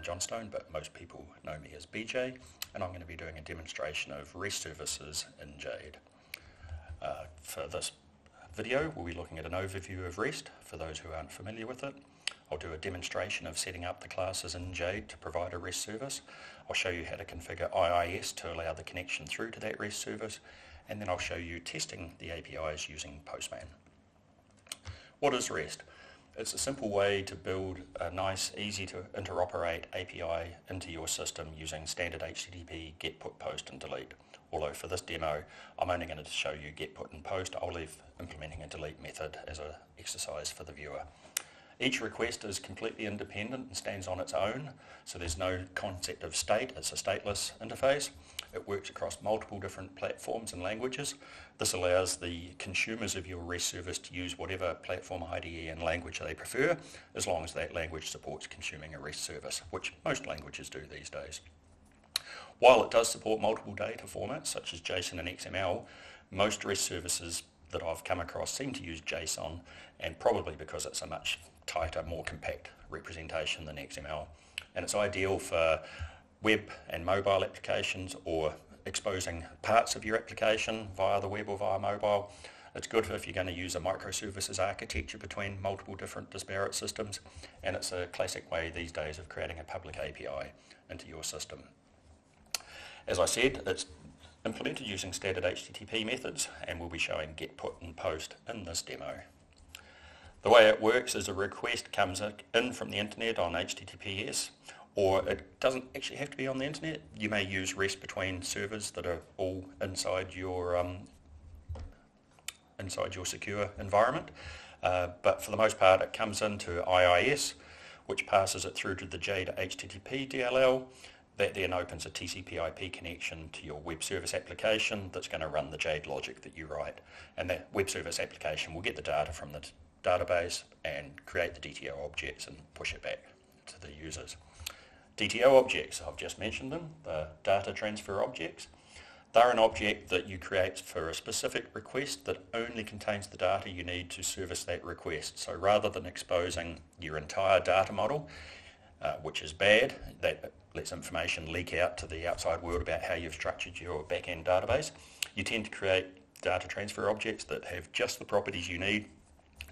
Johnstone, but most people know me as BJ, and I'm going to be doing a demonstration of REST services in Jade. For this video, we'll be looking at an overview of REST for those who aren't familiar with it. I'll do a demonstration of setting up the classes in Jade to provide a REST service. I'll show you how to configure IIS to allow the connection through to that REST service, and then I'll show you testing the APIs using Postman. What is REST? It's a simple way to build a nice, easy to interoperate API into your system using standard HTTP get, put, post and delete. Although for this demo, I'm only going to show you get, put and post. I'll leave implementing a delete method as an exercise for the viewer. Each request is completely independent and stands on its own, so there's no concept of state. It's a stateless interface. It works across multiple different platforms and languages. This allows the consumers of your REST service to use whatever platform IDE and language they prefer, as long as that language supports consuming a REST service, which most languages do these days. While it does support multiple data formats such as JSON and XML, most REST services that I've come across seem to use JSON, and probably because it's a much tighter, more compact representation than XML. And it's ideal for web and mobile applications, or exposing parts of your application via the web or via mobile. It's good if you're going to use a microservices architecture between multiple different disparate systems, and it's a classic way these days of creating a public API into your system. As I said, it's implemented using standard HTTP methods, and we'll be showing get, put and post in this demo. The way it works is a request comes in from the internet on HTTPS, or it doesn't actually have to be on the internet. You may use REST between servers that are all inside your secure environment, but for the most part it comes into IIS, which passes it through to the jadehttp.dll. That then opens a TCP/IP connection to your web service application that's going to run the Jade logic that you write, and that web service application will get the data from the database and create the DTO objects and push it back to the users. DTO objects, I've just mentioned them, the data transfer objects. They're an object that you create for a specific request that only contains the data you need to service that request. So rather than exposing your entire data model, which is bad, that lets information leak out to the outside world about how you've structured your back-end database, you tend to create data transfer objects that have just the properties you need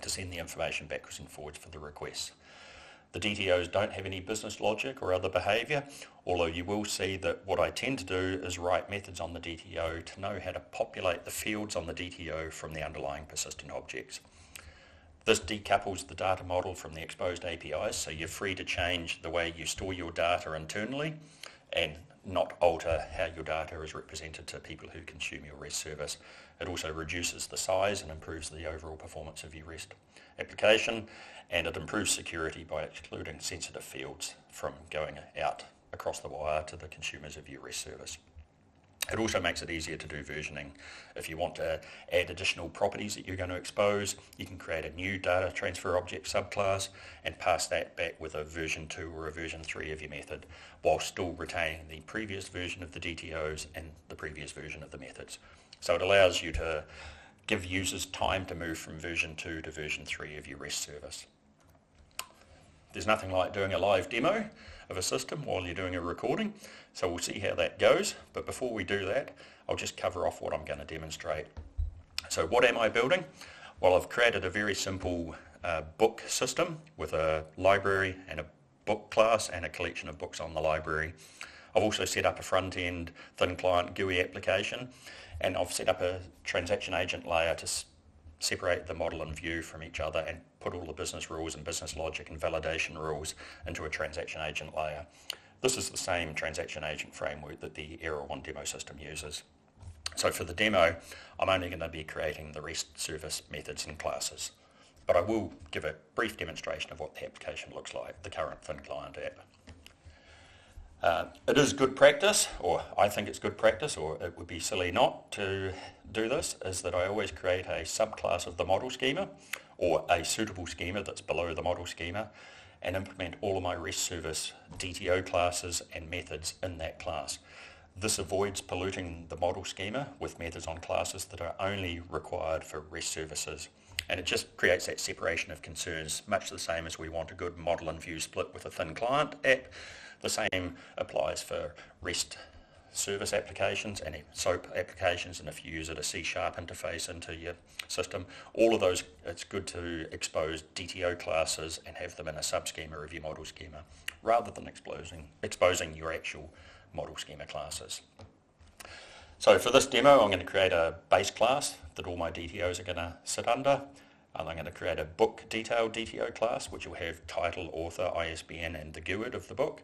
to send the information backwards and forwards for the requests. The DTOs don't have any business logic or other behavior, although you will see that what I tend to do is write methods on the DTO to know how to populate the fields on the DTO from the underlying persistent objects. This decouples the data model from the exposed APIs, so you're free to change the way you store your data internally and not alter how your data is represented to people who consume your REST service. It also reduces the size and improves the overall performance of your REST application, and it improves security by excluding sensitive fields from going out across the wire to the consumers of your REST service. It also makes it easier to do versioning. If you want to add additional properties that you're going to expose, you can create a new data transfer object subclass and pass that back with a version 2 or a version 3 of your method, while still retaining the previous version of the DTOs and the previous version of the methods. So it allows you to give users time to move from version 2 to version 3 of your REST service. There's nothing like doing a live demo of a system while you're doing a recording, so we'll see how that goes. But before we do that, I'll just cover off what I'm going to demonstrate. So what am I building? Well, I've created a very simple book system with a library and a book class and a collection of books on the library. I've also set up a front-end thin client GUI application, and I've set up a transaction agent layer to separate the model and view from each other and put all the business rules and business logic and validation rules into a transaction agent layer. This is the same transaction agent framework that the Error 1 demo system uses. So for the demo, I'm only going to be creating the REST service methods and classes, but I will give a brief demonstration of what the application looks like, the current thin client app. It is good practice, or I think it's good practice, or it would be silly not to do this, is that I always create a subclass of the model schema, or a suitable schema that's below the model schema, and implement all of my REST service DTO classes and methods in that class. This avoids polluting the model schema with methods on classes that are only required for REST services. And it just creates that separation of concerns, much the same as we want a good model and view split with a thin client app. The same applies for REST service applications and SOAP applications, and if you use a C# interface into your system, all of those, it's good to expose DTO classes and have them in a subschema of your model schema, rather than exposing your actual model schema classes. So for this demo, I'm going to create a base class that all my DTOs are going to sit under, and I'm going to create a book detail DTO class, which will have title, author, ISBN, and the GUID of the book.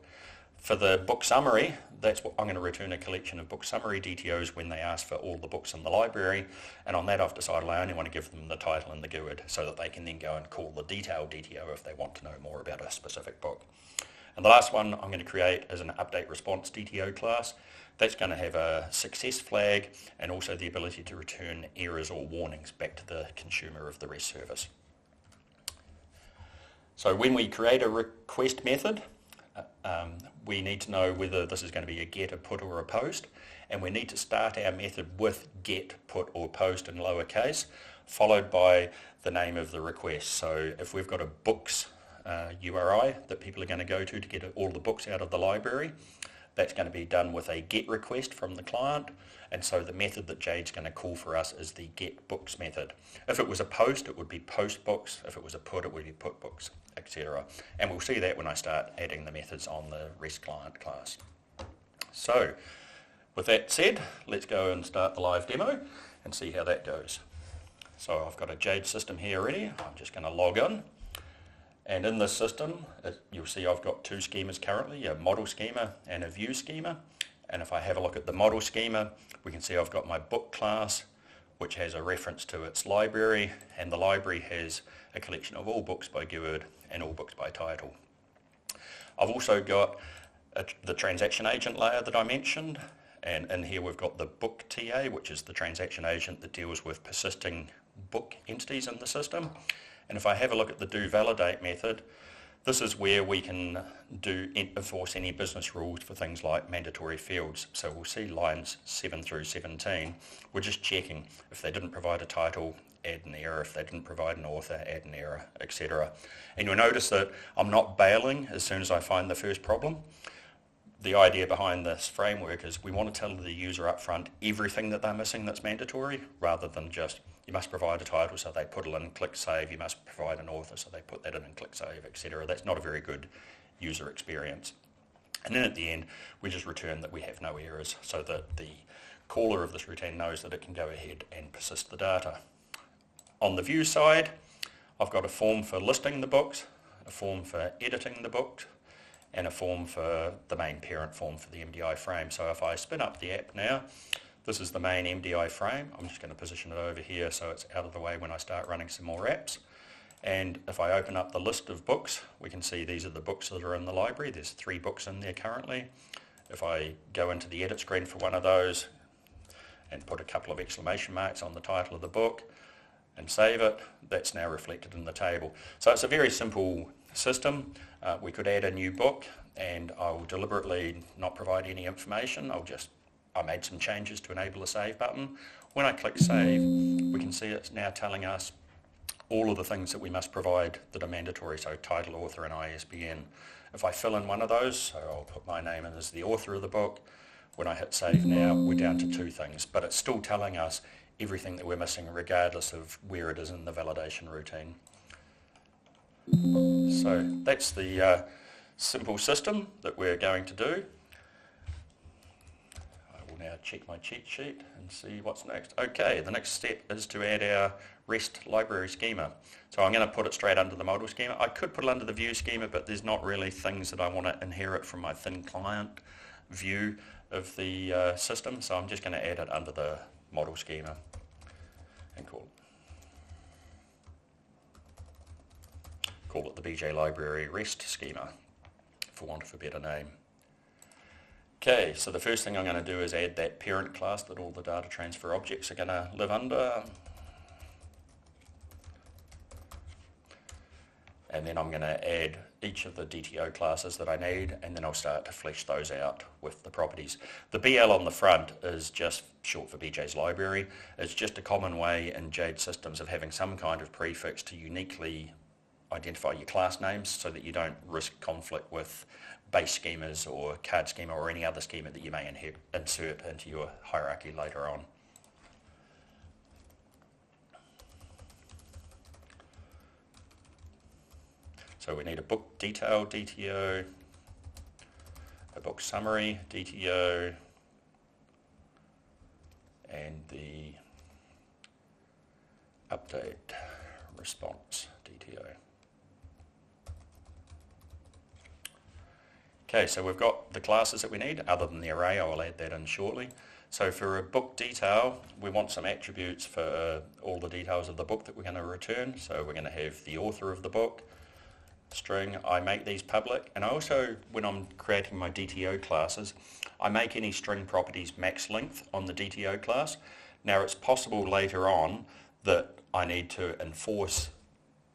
For the book summary, that's what I'm going to return a collection of book summary DTOs when they ask for all the books in the library, and on that I've decided I only want to give them the title and the GUID so that they can then go and call the detail DTO if they want to know more about a specific book. And the last one I'm going to create is an update response DTO class. That's going to have a success flag and also the ability to return errors or warnings back to the consumer of the REST service. So when we create a request method, we need to know whether this is going to be a get, a put, or a post, and we need to start our method with get, put, or post in lowercase, followed by the name of the request. So if we've got a books URI that people are going to go to get all the books out of the library, that's going to be done with a get request from the client, and so the method that Jade's going to call for us is the get books method. If it was a post, it would be post books. If it was a put, it would be put books, etc. And we'll see that when I start adding the methods on the REST client class. So with that said, let's go and start the live demo and see how that goes. So I've got a Jade system here ready. I'm just going to log in. And in this system, you'll see I've got two schemas currently, a model schema and a view schema. And if I have a look at the model schema, we can see I've got my book class, which has a reference to its library, and the library has a collection of all books by GUID and all books by title. I've also got the transaction agent layer that I mentioned, and in here we've got the book TA, which is the transaction agent that deals with persisting book entities in the system. And if I have a look at the doValidate method, this is where we can enforce any business rules for things like mandatory fields. So we'll see lines 7 through 17. We're just checking if they didn't provide a title, add an error. If they didn't provide an author, add an error, etc. And you'll notice that I'm not bailing as soon as I find the first problem. The idea behind this framework is we want to tell the user up front everything that they're missing that's mandatory, rather than just you must provide a title, so they put it in and click save, you must provide an author, so they put that in and click save, etc. That's not a very good user experience. And then at the end, we just return that we have no errors, so that the caller of this routine knows that it can go ahead and persist the data. On the view side, I've got a form for listing the books, a form for editing the books, and a form for the main parent form for the MDI frame. So if I spin up the app now, this is the main MDI frame. I'm just going to position it over here so it's out of the way when I start running some more apps. And if I open up the list of books, we can see these are the books that are in the library. There's 3 books in there currently. If I go into the edit screen for one of those and put a couple of exclamation marks on the title of the book and save it, that's now reflected in the table. So it's a very simple system. We could add a new book, and I'll deliberately not provide any information. I made some changes to enable the save button. When I click save, we can see it's now telling us all of the things that we must provide that are mandatory, so title, author, and ISBN. If I fill in one of those, so I'll put my name in as the author of the book, when I hit save now, we're down to 2 things, but it's still telling us everything that we're missing regardless of where it is in the validation routine. So that's the simple system that we're going to do. I will now check my cheat sheet and see what's next. Okay, the next step is to add our REST library schema. So I'm going to put it straight under the model schema. I could put it under the view schema, but there's not really things that I want to inherit from my thin client view of the system, so I'm just going to add it under the model schema and call it the BJ Library REST schema, for want of a better name. Okay, so the first thing I'm going to do is add that parent class that all the data transfer objects are going to live under. and then I'm going to add each of the DTO classes that I need, and then I'll start to flesh those out with the properties. The BL on the front is just short for BJ's library. It's just a common way in Jade systems of having some kind of prefix to uniquely identify your class names so that you don't risk conflict with base schemas or card schema or any other schema that you may insert into your hierarchy later on. So we need a book detail DTO, a book summary DTO, and the update response DTO. Okay, so we've got the classes that we need, other than the array. I will add that in shortly. So for a book detail, we want some attributes for all the details of the book that we're going to return. So we're going to have the author of the book, string. I make these public, and I also, when I'm creating my DTO classes, I make any string properties max length on the DTO class. Now it's possible later on that I need to enforce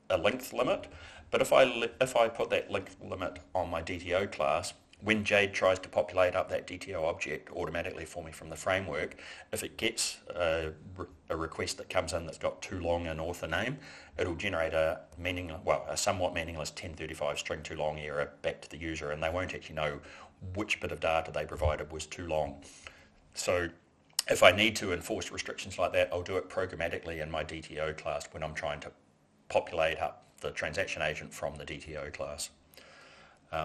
a length limit, but if I put that length limit on my DTO class, when Jade tries to populate up that DTO object automatically for me from the framework, if it gets a request that comes in that's got too long an author name, it'll generate a somewhat meaningless 1035 string too long error back to the user, and they won't actually know which bit of data they provided was too long. So if I need to enforce restrictions like that, I'll do it programmatically in my DTO class when I'm trying to populate up the transaction agent from the DTO class.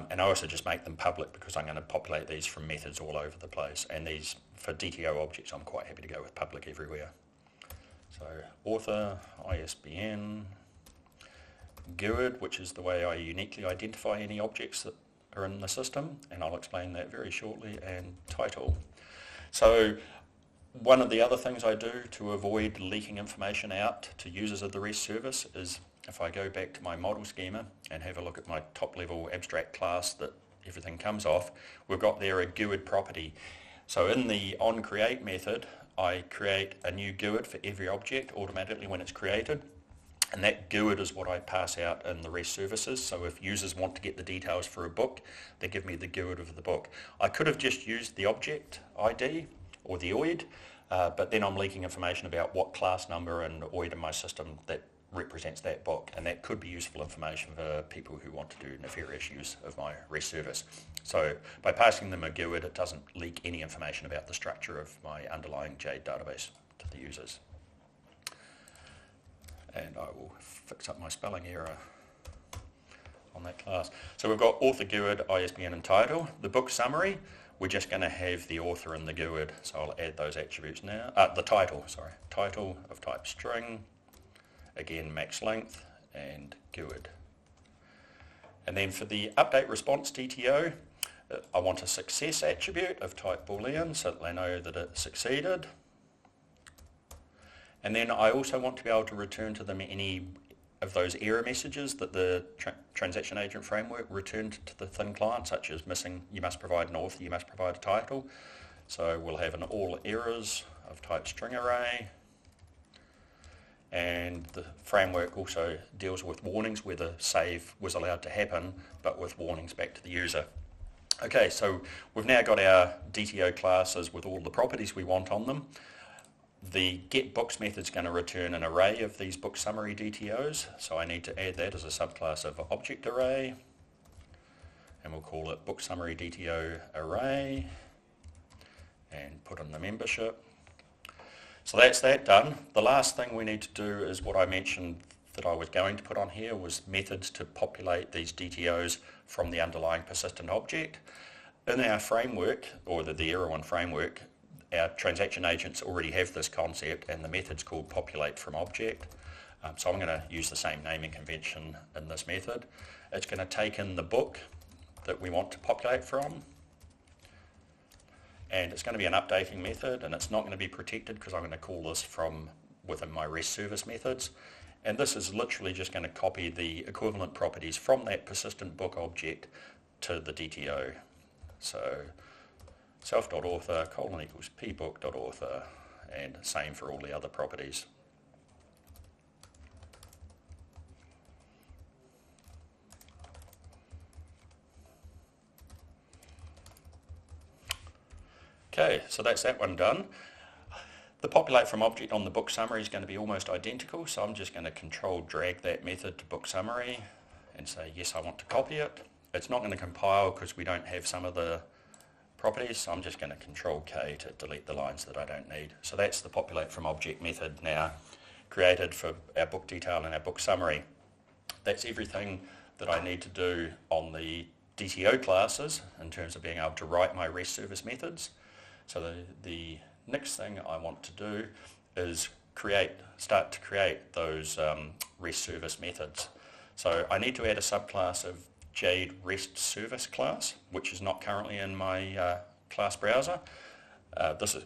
And I also just make them public because I'm going to populate these from methods all over the place. And these, for DTO objects, I'm quite happy to go with public everywhere. So author, ISBN, GUID, which is the way I uniquely identify any objects that are in the system, and I'll explain that very shortly, and title. So one of the other things I do to avoid leaking information out to users of the REST service is, if I go back to my model schema and have a look at my top level abstract class that everything comes off, we've got there a GUID property. So in the onCreate method, I create a new GUID for every object automatically when it's created. And that GUID is what I pass out in the REST services. So if users want to get the details for a book, they give me the GUID of the book. I could have just used the object ID or the OID, but then I'm leaking information about what class number and OID in my system that represents that book, and that could be useful information for people who want to do nefarious use of my REST service. So by passing them a GUID, it doesn't leak any information about the structure of my underlying Jade database to the users. And I will fix up my spelling error on that class. So we've got author, GUID, ISBN and title. The book summary, we're just going to have the author and the GUID, so I'll add those attributes now. The title of type string, again max length, and GUID. And then for the update response DTO, I want a success attribute of type boolean so that they know that it succeeded. And then I also want to be able to return to them any of those error messages that the transaction agent framework returned to the thin client, such as missing, you must provide an author, you must provide a title. So we'll have an all errors of type string array. And the framework also deals with warnings where the save was allowed to happen, but with warnings back to the user. Okay, so we've now got our DTO classes with all the properties we want on them. The getBooks method is going to return an array of these book summary DTOs, so I need to add that as a subclass of object array, and we'll call it book summary DTO array, and put in the membership. So that's that done. The last thing we need to do is what I mentioned that I was going to put on here was methods to populate these DTOs from the underlying persistent object. In our framework, or the Error1 framework, our transaction agents already have this concept, and the method's called populate from object. So I'm going to use the same naming convention in this method. It's going to take in the book that we want to populate from, and it's going to be an updating method, and it's not going to be protected because I'm going to call this from within my REST service methods. And this is literally just going to copy the equivalent properties from that persistent book object to the DTO. So self.author : pbook.author, and same for all the other properties. Okay, so that's that one done. The populate from object on the book summary is going to be almost identical, so I'm just going to control drag that method to book summary and say yes, I want to copy it. It's not going to compile because we don't have some of the properties, so I'm just going to control K to delete the lines that I don't need. So that's the populate from object method now created for our book detail and our book summary. That's everything that I need to do on the DTO classes in terms of being able to write my REST service methods. So the next thing I want to do is start to create those REST service methods. So I need to add a subclass of Jade REST service class, which is not currently in my class browser. This is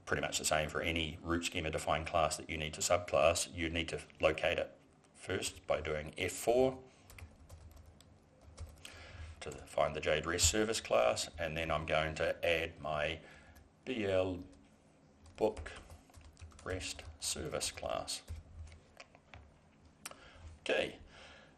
pretty much the same for any root schema defined class that you need to subclass. You need to locate it first by doing F4 to find the Jade REST service class, and then I'm going to add my DL book REST service class. Okay,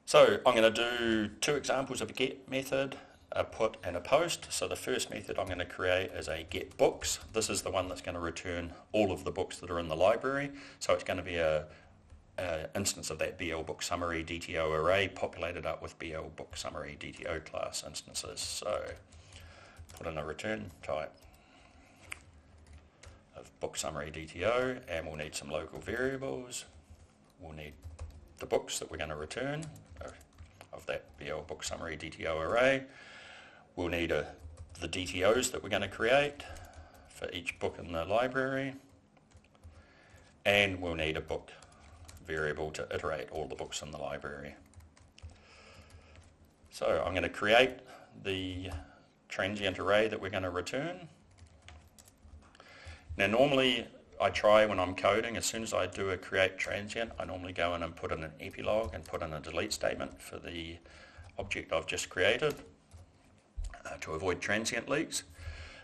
so I'm going to do two examples of a get method, a put and a post. So the first method I'm going to create is a get books. This is the one that's going to return all of the books that are in the library. So it's going to be a instance of that BL book summary DTO array populated up with BL book summary DTO class instances. So put in a return type of book summary DTO, and we'll need some local variables. We'll need the books that we're going to return of that BL book summary DTO array. We'll need the DTOs that we're going to create for each book in the library, and we'll need a book variable to iterate all the books in the library. So I'm going to create the transient array that we're going to return. Now normally I try when I'm coding, as soon as I do a create transient, I normally go in and put in an epilogue and put in a delete statement for the object I've just created to avoid transient leaks.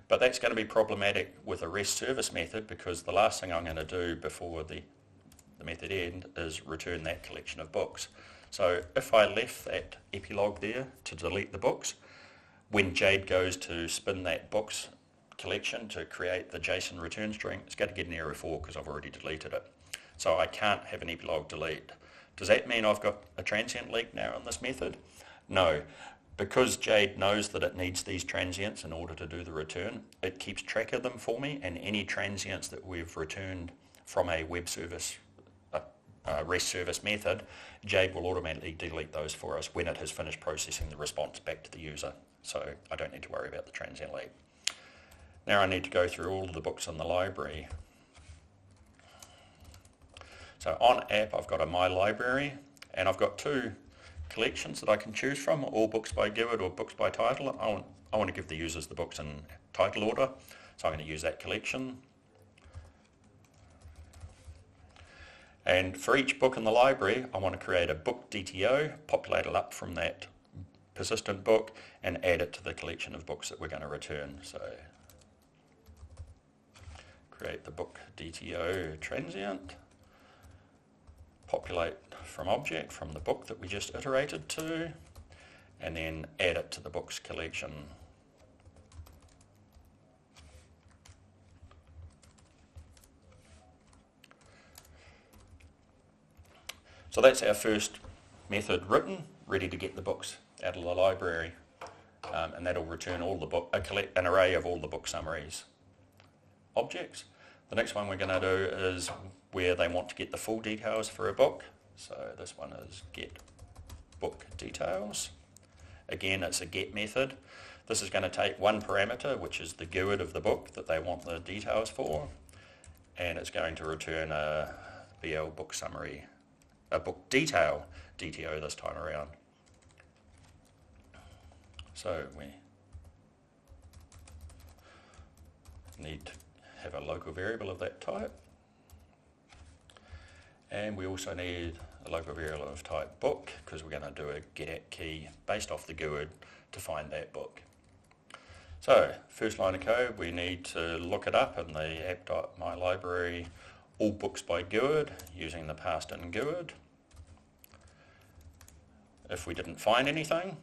But that's going to be problematic with a REST service method, because the last thing I'm going to do before the method end is return that collection of books. So if I left that epilogue there to delete the books, when Jade goes to spin that books collection to create the JSON return string, it's going to get an error 4 because I've already deleted it. So I can't have an epilogue delete. Does that mean I've got a transient leak now in this method? No. Because Jade knows that it needs these transients in order to do the return, it keeps track of them for me, and any transients that we've returned from a web service REST service method, Jade will automatically delete those for us when it has finished processing the response back to the user. So I don't need to worry about the transient leak. Now I need to go through all of the books in the library. So on app I've got a my library, and I've got two collections that I can choose from, all books by keyword or books by title. I want to give the users the books in title order, so I'm going to use that collection. And for each book in the library, I want to create a book DTO, populate it up from that persistent book, and add it to the collection of books that we're going to return. So create the book DTO transient, populate from object from the book that we just iterated to, and then add it to the books collection. So that's our first method written, ready to get the books out of the library, and that'll return all the an array of all the book summaries objects. The next one we're going to do is where they want to get the full details for a book. So this one is get book details. Again, it's a get method. This is going to take one parameter, which is the keyword of the book that they want the details for, and it's going to return a BL book summary, a book detail DTO this time around. So we need to have a local variable of that type, and we also need a local variable of type book, because we're going to do a get@, key based off the keyword to find that book. So first line of code, we need to look it up in the app.mylibrary all books by keyword using the passed in keyword. If we didn't find anything,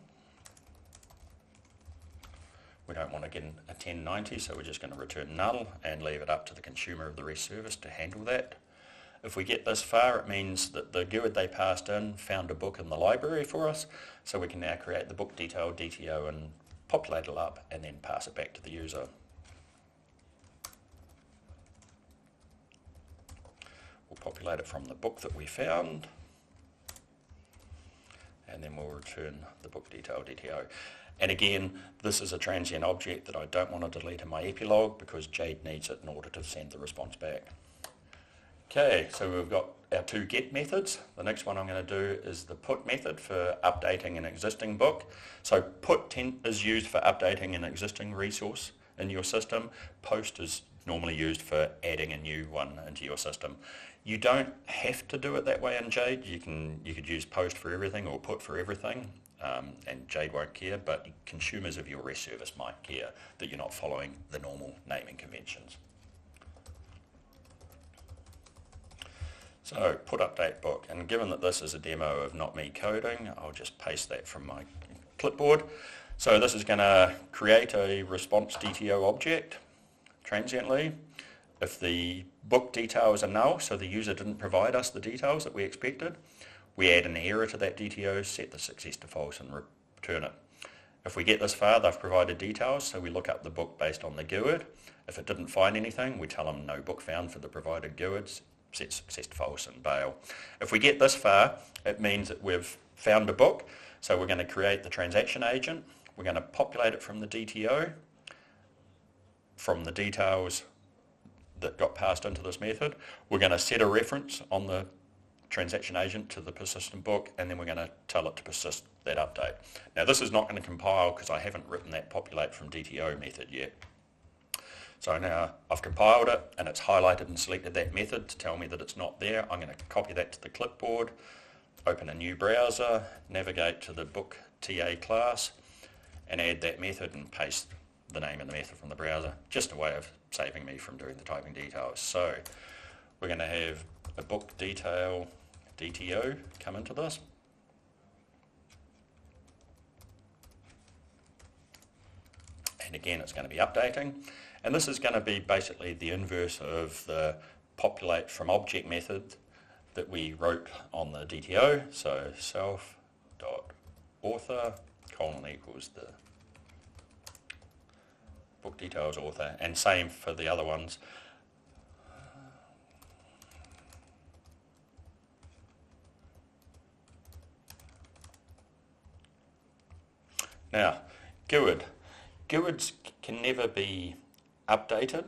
we don't want to get a 1090, so we're just going to return null and leave it up to the consumer of the REST service to handle that. If we get this far, it means that the GUID they passed in found a book in the library for us, so we can now create the book detail DTO and populate it up and then pass it back to the user. We'll populate it from the book that we found, and then we'll return the book detail DTO. And again, this is a transient object that I don't want to delete in my epilogue because Jade needs it in order to send the response back. Okay, so we've got our two get methods. The next one I'm going to do is the put method for updating an existing book. So put is used for updating an existing resource in your system. Post is normally used for adding a new one into your system. You don't have to do it that way in Jade. You could use post for everything or put for everything, and Jade won't care, but consumers of your REST service might care that you're not following the normal naming conventions. So put update book, and given that this is a demo of not me coding, I'll just paste that from my clipboard. So this is going to create a response DTO object transiently. If the book details are null, so the user didn't provide us the details that we expected, we add an error to that DTO, set the success to false and return it. If we get this far, they've provided details, so we look up the book based on the GUID. If it didn't find anything, we tell them no book found for the provided GUIDs, set success to false and bail. If we get this far, it means that we've found a book, so we're going to create the transaction agent. We're going to populate it from the DTO, from the details that got passed into this method. We're going to set a reference on the transaction agent to the persistent book, and then we're going to tell it to persist that update. Now this is not going to compile because I haven't written that populate from DTO method yet. So now I've compiled it and it's highlighted and selected that method to tell me that it's not there. I'm going to copy that to the clipboard, open a new browser, navigate to the book TA class and add that method and paste the name of the method from the browser. Just a way of saving me from doing the typing details. So we're going to have a book detail DTO come into this. And again, it's going to be updating. And this is going to be basically the inverse of the populate from object method that we wrote on the DTO. So self.author : equals the book details author, and same for the other ones. Now, GUIDs can never be updated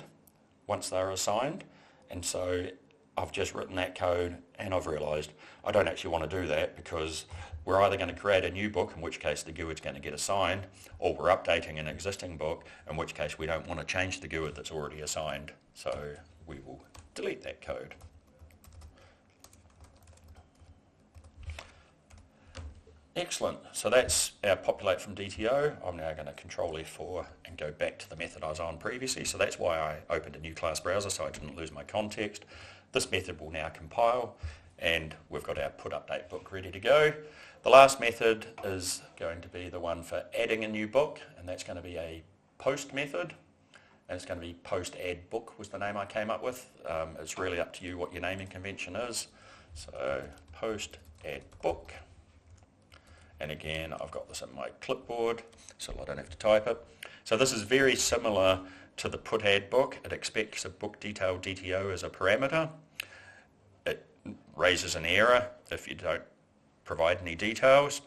once they're assigned, and so I've just written that code and I've realised I don't actually want to do that because we're either going to create a new book, in which case the GUID's going to get assigned, or we're updating an existing book, in which case we don't want to change the GUID that's already assigned, so we will delete that code. Excellent, so that's our populate from DTO. I'm now going to Control F4 and go back to the method I was on previously, so that's why I opened a new class browser so I didn't lose my context. This method will now compile and we've got our put update book ready to go. The last method is going to be the one for adding a new book, and that's going to be a post method, and it's going to be post add book was the name I came up with. It's really up to you what your naming convention is. So post add book. And again, I've got this in my clipboard, so I don't have to type it. So this is very similar to the put add book. It expects a book detail DTO as a parameter. It raises an error if you don't provide any details.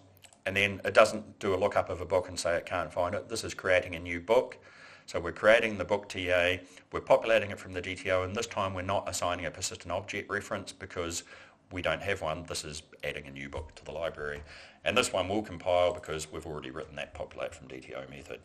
And then it doesn't do a lookup of a book and say it can't find it. This is creating a new book. So we're creating the book TA, we're populating it from the DTO, and this time we're not assigning a persistent object reference because we don't have one. This is adding a new book to the library. And this one will compile because we've already written that populate from DTO method.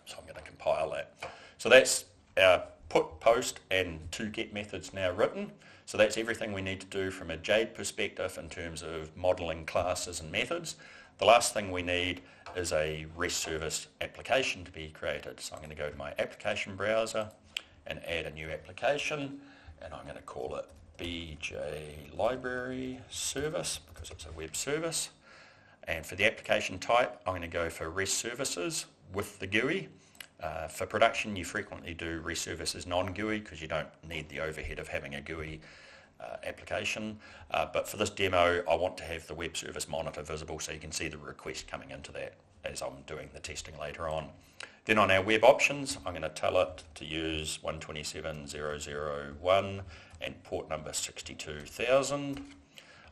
So I'm going to compile that. So that's our put, post, and two get methods now written. So that's everything we need to do from a Jade perspective in terms of modeling classes and methods. The last thing we need is a REST service application to be created. So I'm going to go to my application browser and add a new application, and I'm going to call it BJ Library Service because it's a web service. And for the application type, I'm going to go for REST services with the GUI. For production, you frequently do REST services non-GUI because you don't need the overhead of having a GUI application. But for this demo, I want to have the web service monitor visible so you can see the request coming into that as I'm doing the testing later on. Then on our web options, I'm going to tell it to use 127.0.0.1 and port number 62,000.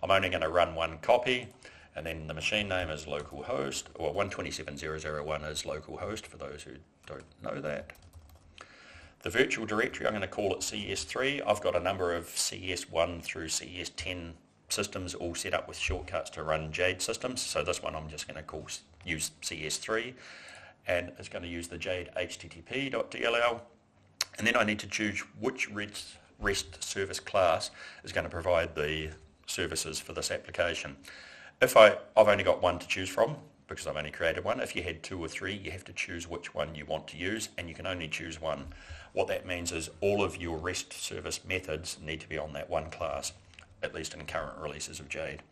I'm only going to run one copy, and then the machine name is localhost, or 127.0.0.1 is localhost for those who don't know that. The virtual directory, I'm going to call it CS3. I've got a number of CS1 through CS10 systems all set up with shortcuts to run Jade systems, so this one I'm just going to use CS3, and it's going to use the jadehttp.dll, and then I need to choose which REST service class is going to provide the services for this application. If I've only got one to choose from, because I've only created one. If you had 2 or 3, you have to choose which one you want to use, and you can only choose one. What that means is all of your REST service methods need to be on that one class, at least in current releases of Jade.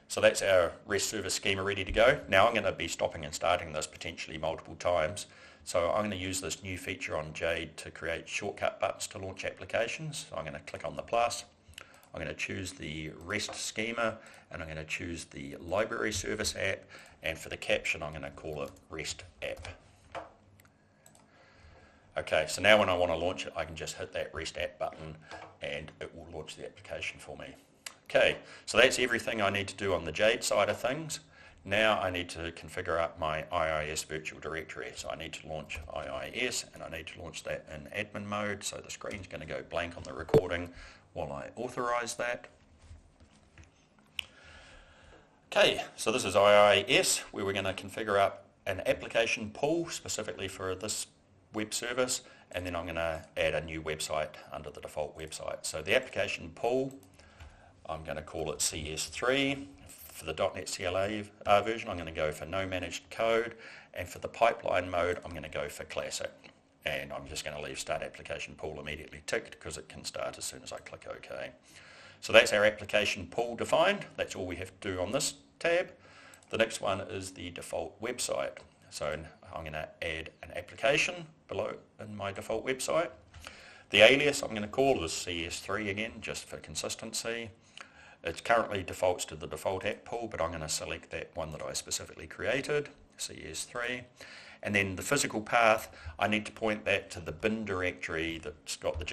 So that's our REST service schema ready to go. Now I'm going to be stopping and starting this potentially multiple times. So I'm going to use this new feature on Jade to create shortcut buttons to launch applications. So I'm going to click on the plus. I'm going to choose the REST schema, and I'm going to choose the library service app, and for the caption I'm going to call it REST app. Okay, so now when I want to launch it, I can just hit that REST app button and it will launch the application for me. Okay, so that's everything I need to do on the Jade side of things. Now I need to configure up my IIS virtual directory. So I need to launch IIS, and I need to launch that in admin mode. So the screen's going to go blank on the recording while I authorize that. Okay, so this is IIS, where we're going to configure up an application pool specifically for this web service, and then I'm going to add a new website under the default website. So the application pool, I'm going to call it CS3. For the .NET CLA version, I'm going to go for no managed code, and for the pipeline mode, I'm going to go for classic. And I'm just going to leave start application pool immediately ticked because it can start as soon as I click OK. So that's our application pool defined. That's all we have to do on this tab. The next one is the default website. So I'm going to add an application below in my default website. The alias I'm going to call is CS3 again, just for consistency. It currently defaults to the default app pool, but I'm going to select that one that I specifically created, CS3. And then the physical path, I need to point that to the bin directory that's got the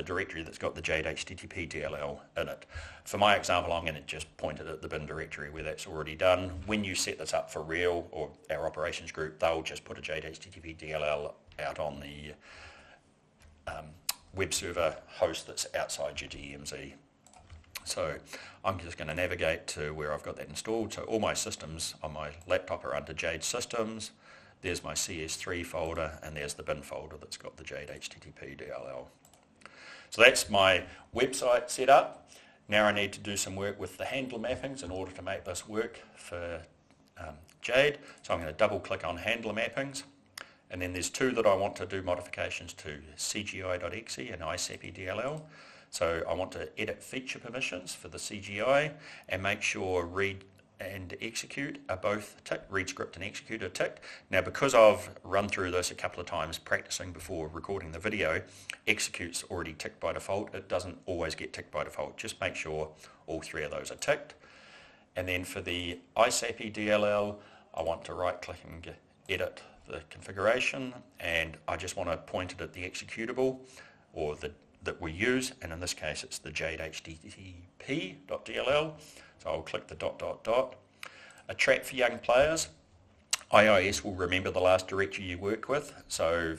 directory that's got the jadehttp.dll in it. For my example, I'm going to just point it at the bin directory where that's already done. When you set this up for real, or our operations group, they'll just put a jadehttp.dll out on the web server host that's outside your DMZ. So I'm just going to navigate to where I've got that installed. So all my systems on my laptop are under Jade Systems. There's my CS3 folder, and there's the bin folder that's got the jadehttp.dll. So that's my website set up. Now I need to do some work with the handler mappings in order to make this work for Jade. So I'm going to double click on handler mappings, and then there's 2 that I want to do modifications to, cgi.exe and isap.dll. So I want to edit feature permissions for the CGI and make sure read and execute are both ticked, read script and execute are ticked. Now because I've run through this a couple of times practicing before recording the video, execute's already ticked by default. It doesn't always get ticked by default. Just make sure all 3 of those are ticked. And then for the isap.dll, I want to right click and edit the configuration, and I just want to point it at the executable or that we use, and in this case it's the jadehttp.dll. So I'll click the ... A trap for young players. IIS will remember the last directory you worked with. So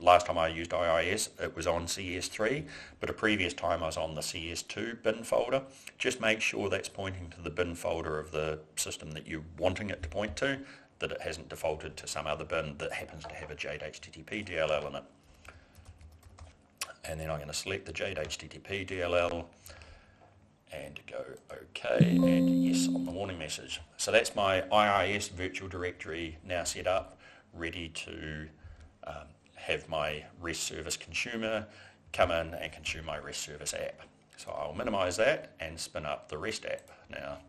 last time I used IIS, it was on CS3, but a previous time I was on the CS2 bin folder. Just make sure that's pointing to the bin folder of the system that you're wanting it to point to, that it hasn't defaulted to some other bin that happens to have a jadehttp.dll in it. And then I'm going to select the jadehttp.dll and go OK and yes on the warning message. So that's my IIS virtual directory now set up, ready to have my REST service consumer come in and consume my REST service app. So I'll minimize that and spin up the REST app now.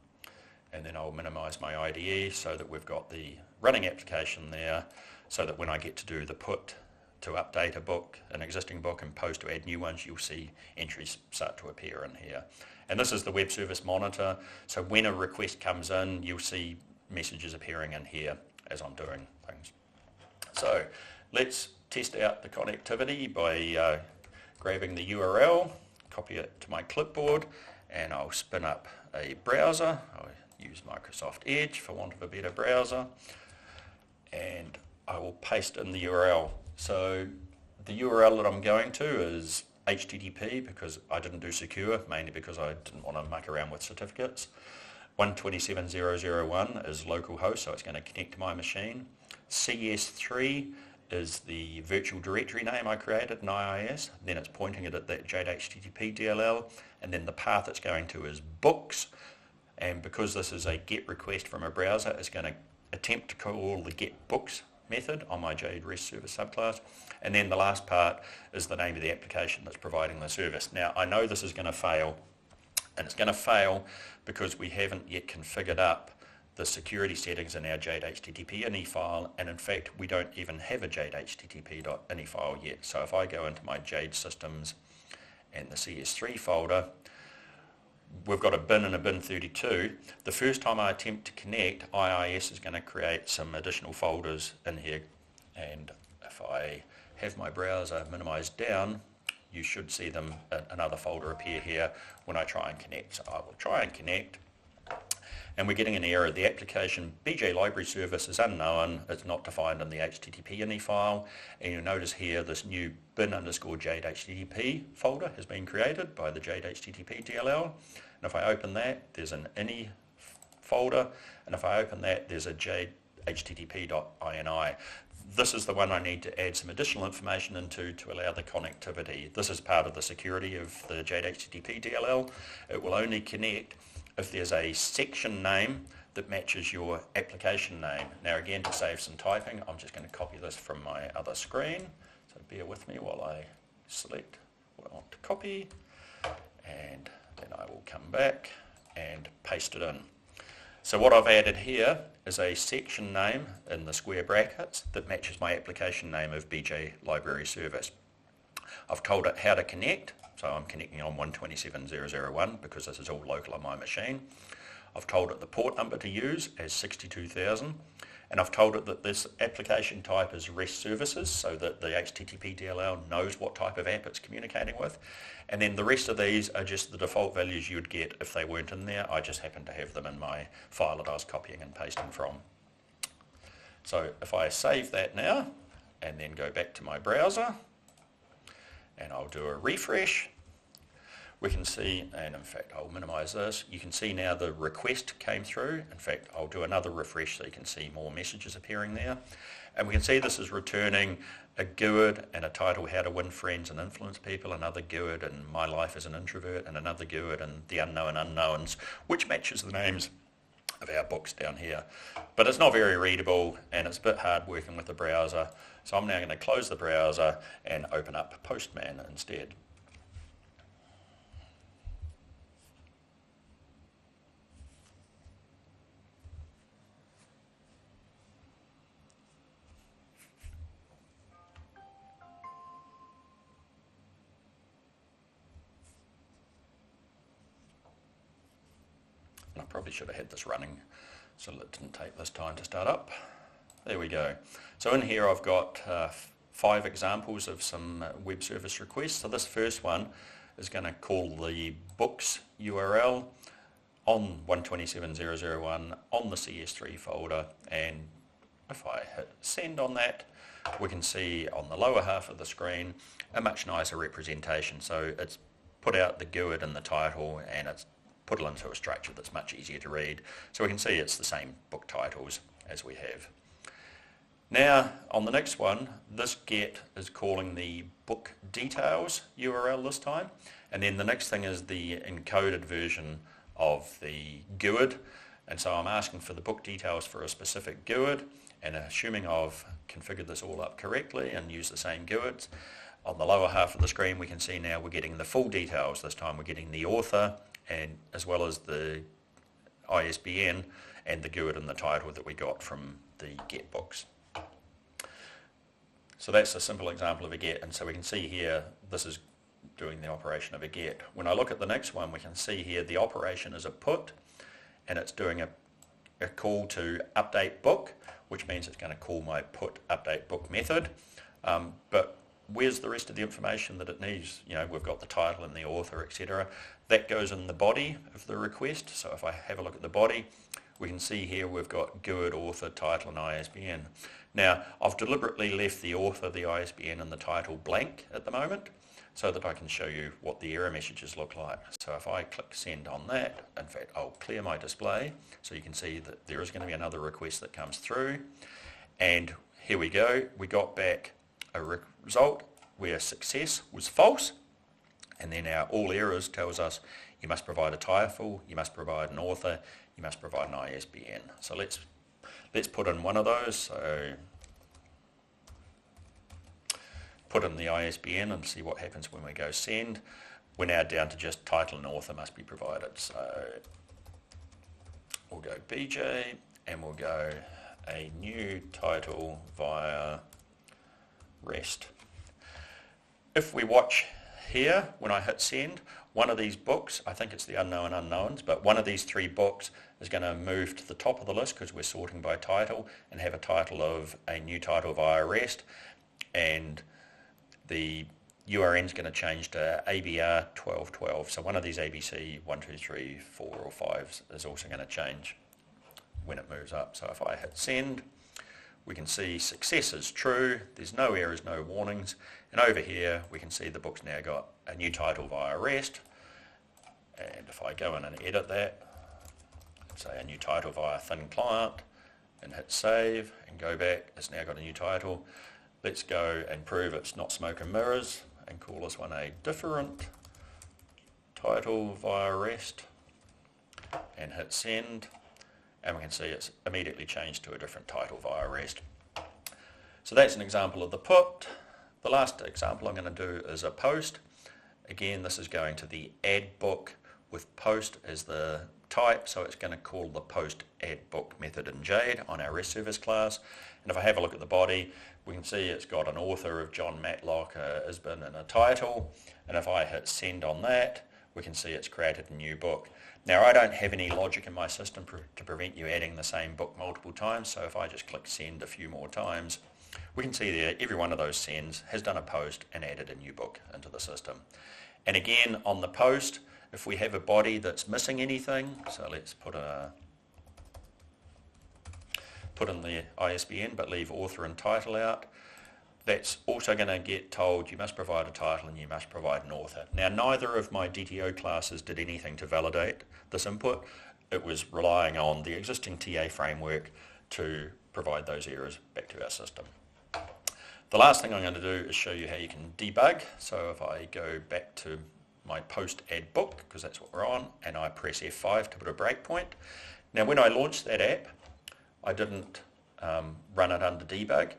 and then I'll minimize my IDE so that we've got the running application there, so that when I get to do the put to update a book, an existing book, and post to add new ones, you'll see entries start to appear in here. And this is the web service monitor, so when a request comes in, you'll see messages appearing in here as I'm doing things. So let's test out the connectivity by grabbing the URL, copy it to my clipboard, and I'll spin up a browser. I'll use Microsoft Edge for want of a better browser, and I will paste in the URL. So the URL that I'm going to is HTTP, because I didn't do secure, mainly because I didn't want to muck around with certificates. 127.0.0.1 is localhost, so it's going to connect to my machine. CS3 is the virtual directory name I created in IIS, then it's pointing it at that jadehttp.dll, and then the path it's going to is books, and because this is a GET request from a browser, it's going to attempt to call the GET books method on my Jade REST service subclass, and then the last part is the name of the application that's providing the service. Now I know this is going to fail, and it's going to fail because we haven't yet configured up the security settings in our jadehttp.ini file, and in fact we don't even have a jadehttp.ini file yet. So if I go into my Jade systems and the CS3 folder, we've got a bin and a bin 32. The first time I attempt to connect, IIS is going to create some additional folders in here, and if I have my browser minimized down, you should see them, another folder appear here when I try and connect. So I will try and connect, and we're getting an error. The application BJ library service is unknown. It's not defined in the HTTP.ini file, and you'll notice here this new bin_jadehttp folder has been created by the jadehttp.dll, and if I open that, there's an ini folder, and if I open that, there's a jadehttp.ini. This is the one I need to add some additional information into to allow the connectivity. This is part of the security of the jadehttp.dll. It will only connect if there's a section name that matches your application name. Now again, to save some typing, I'm just going to copy this from my other screen. So bear with me while I select what I want to copy, and then I will come back and paste it in. So what I've added here is a section name in the square brackets that matches my application name of BJ Library Service. I've told it how to connect, so I'm connecting on 127.0.0.1 because this is all local on my machine. I've told it the port number to use as 62,000, and I've told it that this application type is REST services, so that the HTTP.dll knows what type of app it's communicating with. And then the rest of these are just the default values you'd get if they weren't in there. I just happen to have them in my file that I was copying and pasting from. So if I save that now and then go back to my browser and I'll do a refresh, we can see, and in fact I'll minimize this, you can see now the request came through. In fact, I'll do another refresh so you can see more messages appearing there. And we can see this is returning a GUID and a title, How to Win Friends and Influence People, another GUID and My Life as an Introvert, and another GUID and The Unknown Unknowns, which matches the names of our books down here. But it's not very readable and it's a bit hard working with the browser. So I'm now going to close the browser and open up Postman instead. I probably should have had this running so it didn't take this time to start up. There we go. So in here I've got 5 examples of some web service requests. So this first one is going to call the books URL on 127.0.0.1 on the CS3 folder, and if I hit send on that, we can see on the lower half of the screen a much nicer representation. So it's put out the GUID and the title, and it's put it into a structure that's much easier to read. So we can see it's the same book titles as we have. Now on the next one, this GET is calling the book details URL this time, and then the next thing is the encoded version of the GUID, and so I'm asking for the book details for a specific GUID, and assuming I've configured this all up correctly and used the same GUIDs, on the lower half of the screen we can see now we're getting the full details. This time we're getting the author, and as well as the ISBN and the GUID and the title that we got from the get books. So that's a simple example of a get, and so we can see here this is doing the operation of a get. When I look at the next one, we can see here the operation is a put, and it's doing a call to update book, which means it's going to call my put update book method. But where's the rest of the information that it needs? You know, we've got the title and the author, etc. That goes in the body of the request. So if I have a look at the body, we can see here we've got GUID, author, title and ISBN. Now, I've deliberately left the author, the ISBN and the title blank at the moment so that I can show you what the error messages look like. So if I click send on that, in fact I'll clear my display so you can see that there is going to be another request that comes through, and here we go, we got back a result where success was false, and then our all errors tells us you must provide a title, you must provide an author, you must provide an ISBN. So let's put in one of those. So put in the ISBN and see what happens when we go send. We're now down to just title and author must be provided. So we'll go BJ and we'll go a new title via REST. If we watch here, when I hit send, one of these books, I think it's the unknown unknowns, but one of these three books is going to move to the top of the list because we're sorting by title and have a title of a new title via REST, and the URN is going to change to ABR 1212. So one of these ABC 1, 2, 3, 4 or 5 is also going to change when it moves up. So if I hit send, we can see success is true, there's no errors, no warnings, and over here we can see the book's now got a new title via REST, and if I go in and edit that, say a new title via thin client, and hit save and go back, it's now got a new title. Let's go and prove it's not smoke and mirrors and call this one a different title via REST and hit send, and we can see it's immediately changed to a different title via REST. So that's an example of the put. The last example I'm going to do is a post. Again, this is going to the add book with post as the type, so it's going to call the post add book method in Jade on our REST service class. And if I have a look at the body, we can see it's got an author of John Matlock, Isbin, and a title. And if I hit send on that, we can see it's created a new book. Now, I don't have any logic in my system to prevent you adding the same book multiple times, so if I just click send a few more times, we can see there every one of those sends has done a post and added a new book into the system. And again, on the post, if we have a body that's missing anything, so let's put in the ISBN but leave author and title out, that's also going to get told you must provide a title and you must provide an author. Now, neither of my DTO classes did anything to validate this input. It was relying on the existing TA framework to provide those errors back to our system. The last thing I'm going to do is show you how you can debug. So if I go back to my post add book, because that's what we're on, and I press F5 to put a breakpoint. Now, when I launched that app, I didn't run it under debug,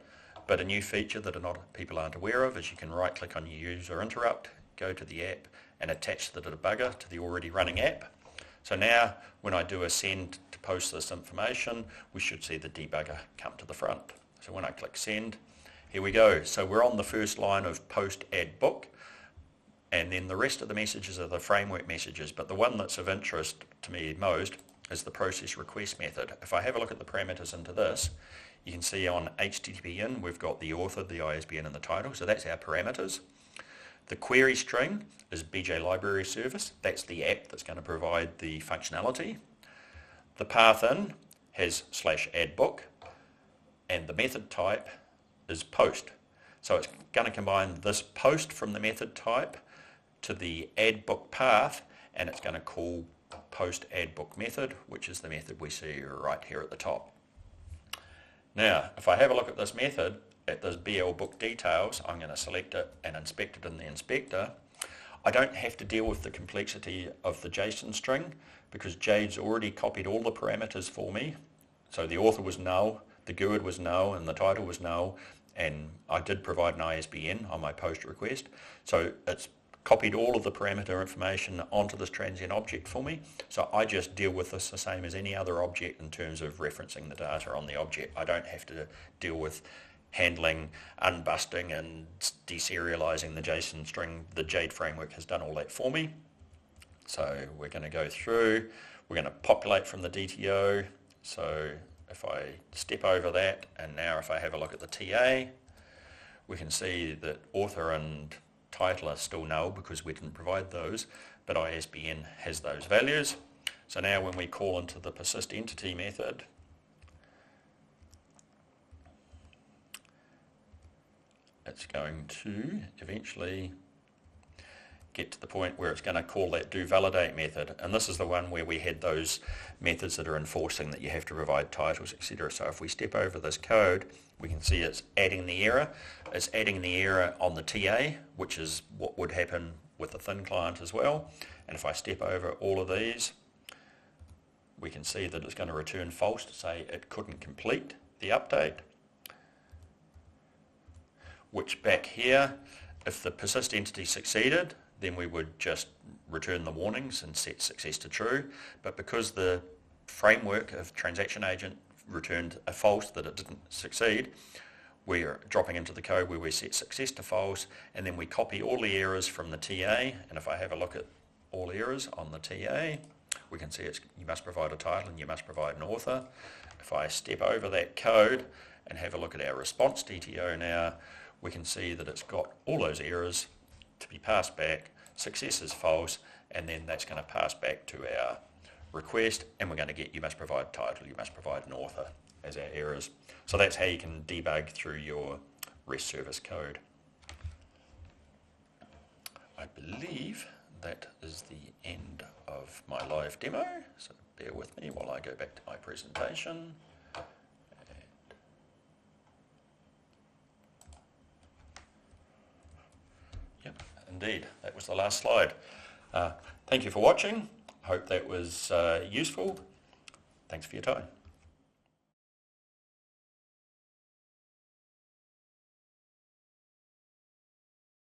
but a new feature that a lot of people aren't aware of is you can right click on your user interrupt, go to the app and attach the debugger to the already running app. So now when I do a send to post this information, we should see the debugger come to the front. So when I click send, here we go. So we're on the first line of post add book, and then the rest of the messages are the framework messages, but the one that's of interest to me most is the process request method. If I have a look at the parameters into this, you can see on http.in we've got the author, the ISBN and the title, so that's our parameters. The query string is BJ Library Service, that's the app that's going to provide the functionality. The path in has /addbook, and the method type is post. So it's going to combine this post from the method type to the add book path, and it's going to call post add book method, which is the method we see right here at the top. Now, if I have a look at this method, at this BL book details, I'm going to select it and inspect it in the inspector. I don't have to deal with the complexity of the JSON string because Jade's already copied all the parameters for me. So the author was null, the GUID was null, and the title was null, and I did provide an ISBN on my post request. So it's copied all of the parameter information onto this transient object for me. So I just deal with this the same as any other object in terms of referencing the data on the object. I don't have to deal with handling, unbusting and deserializing the JSON string. The Jade framework has done all that for me. So we're going to go through, we're going to populate from the DTO. So if I step over that, and now if I have a look at the TA, we can see that author and title are still null because we didn't provide those, but ISBN has those values. So now when we call into the persist entity method, it's going to eventually get to the point where it's going to call that doValidate method, and this is the one where we had those methods that are enforcing that you have to provide titles, etc. So if we step over this code, we can see it's adding the error. It's adding the error on the TA, which is what would happen with the thin client as well. And if I step over all of these, we can see that it's going to return false to say it couldn't complete the update. Which back here, if the persist entity succeeded, then we would just return the warnings and set success to true. But because the framework of transaction agent returned a false that it didn't succeed, we're dropping into the code where we set success to false, and then we copy all the errors from the TA. And if I have a look at all errors on the TA, we can see it's you must provide a title and you must provide an author. If I step over that code and have a look at our response DTO now, we can see that it's got all those errors to be passed back, success is false, and then that's going to pass back to our request, and we're going to get you must provide title, you must provide an author as our errors. So that's how you can debug through your REST service code. I believe that is the end of my live demo, so bear with me while I go back to my presentation. Yep, indeed, that was the last slide. Thank you for watching. I hope that was useful. Thanks for your time.